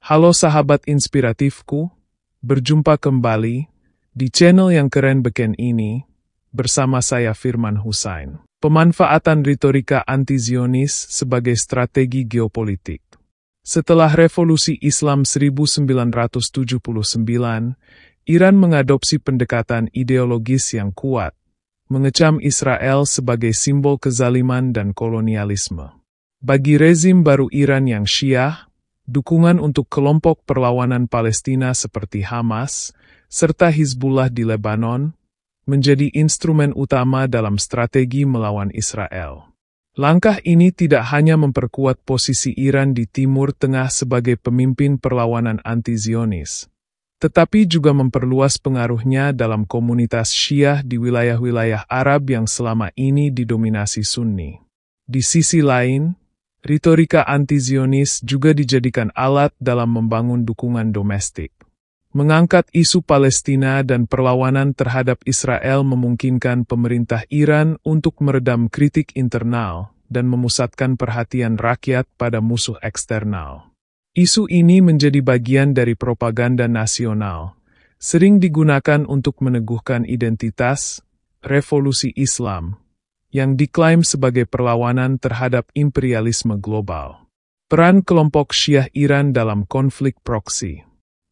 Halo sahabat inspiratifku, berjumpa kembali di channel yang keren beken ini bersama saya Firman Husain. Pemanfaatan retorika anti-Zionis sebagai strategi geopolitik. Setelah revolusi Islam 1979, Iran mengadopsi pendekatan ideologis yang kuat, mengecam Israel sebagai simbol kezaliman dan kolonialisme. Bagi rezim baru Iran yang Syiah, dukungan untuk kelompok perlawanan Palestina seperti Hamas, serta Hizbullah di Lebanon, menjadi instrumen utama dalam strategi melawan Israel. Langkah ini tidak hanya memperkuat posisi Iran di Timur Tengah sebagai pemimpin perlawanan anti-Zionis, tetapi juga memperluas pengaruhnya dalam komunitas Syiah di wilayah-wilayah Arab yang selama ini didominasi Sunni. Di sisi lain, retorika anti-Zionis juga dijadikan alat dalam membangun dukungan domestik. Mengangkat isu Palestina dan perlawanan terhadap Israel memungkinkan pemerintah Iran untuk meredam kritik internal dan memusatkan perhatian rakyat pada musuh eksternal. Isu ini menjadi bagian dari propaganda nasional, sering digunakan untuk meneguhkan identitas revolusi Islam yang diklaim sebagai perlawanan terhadap imperialisme global. Peran kelompok Syiah Iran dalam konflik proksi.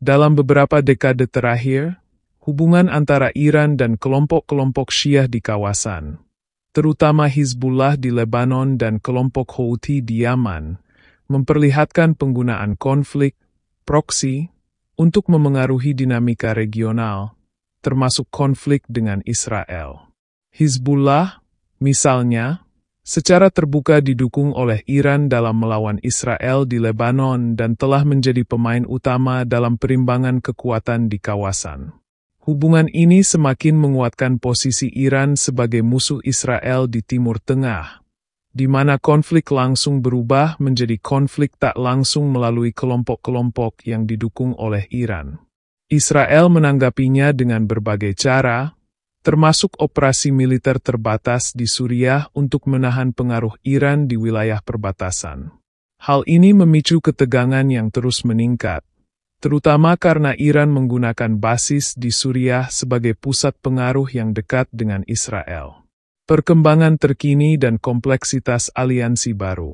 Dalam beberapa dekade terakhir, hubungan antara Iran dan kelompok-kelompok Syiah di kawasan, terutama Hizbullah di Lebanon dan kelompok Houthi di Yaman, memperlihatkan penggunaan konflik proksi untuk memengaruhi dinamika regional, termasuk konflik dengan Israel. Hizbullah, misalnya, secara terbuka didukung oleh Iran dalam melawan Israel di Lebanon dan telah menjadi pemain utama dalam perimbangan kekuatan di kawasan. Hubungan ini semakin menguatkan posisi Iran sebagai musuh Israel di Timur Tengah, di mana konflik langsung berubah menjadi konflik tak langsung melalui kelompok-kelompok yang didukung oleh Iran. Israel menanggapinya dengan berbagai cara, termasuk operasi militer terbatas di Suriah untuk menahan pengaruh Iran di wilayah perbatasan. Hal ini memicu ketegangan yang terus meningkat, terutama karena Iran menggunakan basis di Suriah sebagai pusat pengaruh yang dekat dengan Israel. Perkembangan terkini dan kompleksitas aliansi baru.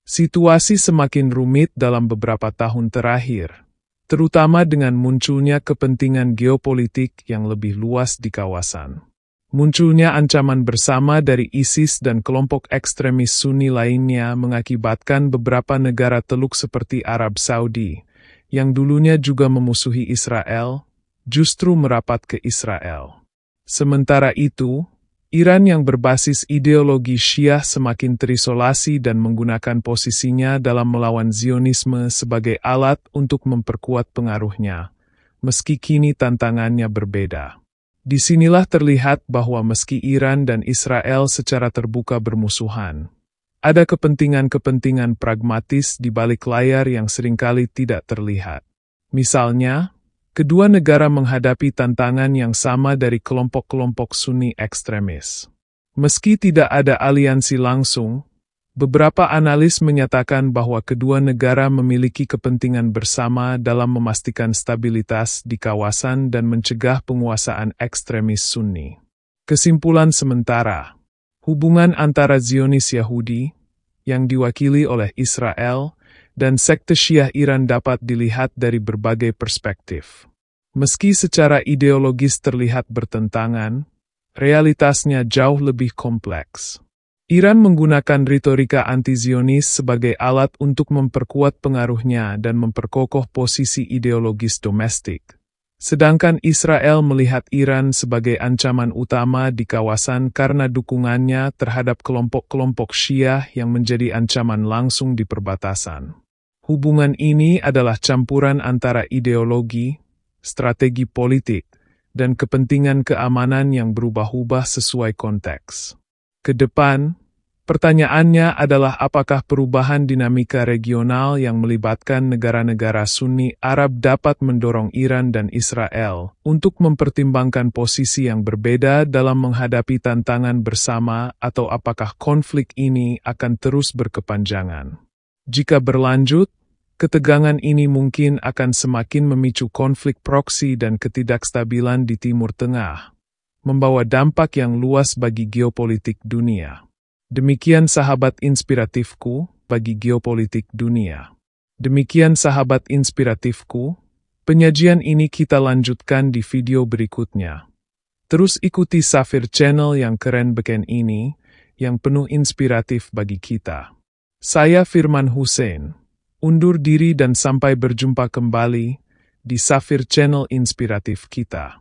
Situasi semakin rumit dalam beberapa tahun terakhir, terutama dengan munculnya kepentingan geopolitik yang lebih luas di kawasan. Munculnya ancaman bersama dari ISIS dan kelompok ekstremis Sunni lainnya mengakibatkan beberapa negara Teluk seperti Arab Saudi, yang dulunya juga memusuhi Israel, justru merapat ke Israel. Sementara itu, Iran yang berbasis ideologi Syiah semakin terisolasi dan menggunakan posisinya dalam melawan Zionisme sebagai alat untuk memperkuat pengaruhnya, meski kini tantangannya berbeda. Disinilah terlihat bahwa meski Iran dan Israel secara terbuka bermusuhan, ada kepentingan-kepentingan pragmatis di balik layar yang seringkali tidak terlihat. Misalnya, kedua negara menghadapi tantangan yang sama dari kelompok-kelompok Sunni ekstremis. Meski tidak ada aliansi langsung, beberapa analis menyatakan bahwa kedua negara memiliki kepentingan bersama dalam memastikan stabilitas di kawasan dan mencegah penguasaan ekstremis Sunni. Kesimpulan sementara, hubungan antara Zionis Yahudi, yang diwakili oleh Israel, dan sekte Syiah Iran dapat dilihat dari berbagai perspektif. Meski secara ideologis terlihat bertentangan, realitasnya jauh lebih kompleks. Iran menggunakan retorika anti-Zionis sebagai alat untuk memperkuat pengaruhnya dan memperkokoh posisi ideologis domestik. Sedangkan Israel melihat Iran sebagai ancaman utama di kawasan karena dukungannya terhadap kelompok-kelompok Syiah yang menjadi ancaman langsung di perbatasan. Hubungan ini adalah campuran antara ideologi, strategi politik, dan kepentingan keamanan yang berubah-ubah sesuai konteks. Ke depan, pertanyaannya adalah apakah perubahan dinamika regional yang melibatkan negara-negara Sunni Arab dapat mendorong Iran dan Israel untuk mempertimbangkan posisi yang berbeda dalam menghadapi tantangan bersama atau apakah konflik ini akan terus berkepanjangan. Jika berlanjut, Ketegangan ini mungkin akan semakin memicu konflik proksi dan ketidakstabilan di Timur Tengah, membawa dampak yang luas bagi geopolitik dunia. Demikian sahabat inspiratifku bagi geopolitik dunia. Demikian sahabat inspiratifku, penyajian ini kita lanjutkan di video berikutnya. Terus ikuti Safir Channel yang keren beken ini, yang penuh inspiratif bagi kita. Saya Firman Hussein, undur diri dan sampai berjumpa kembali di Safir Channel inspiratif kita.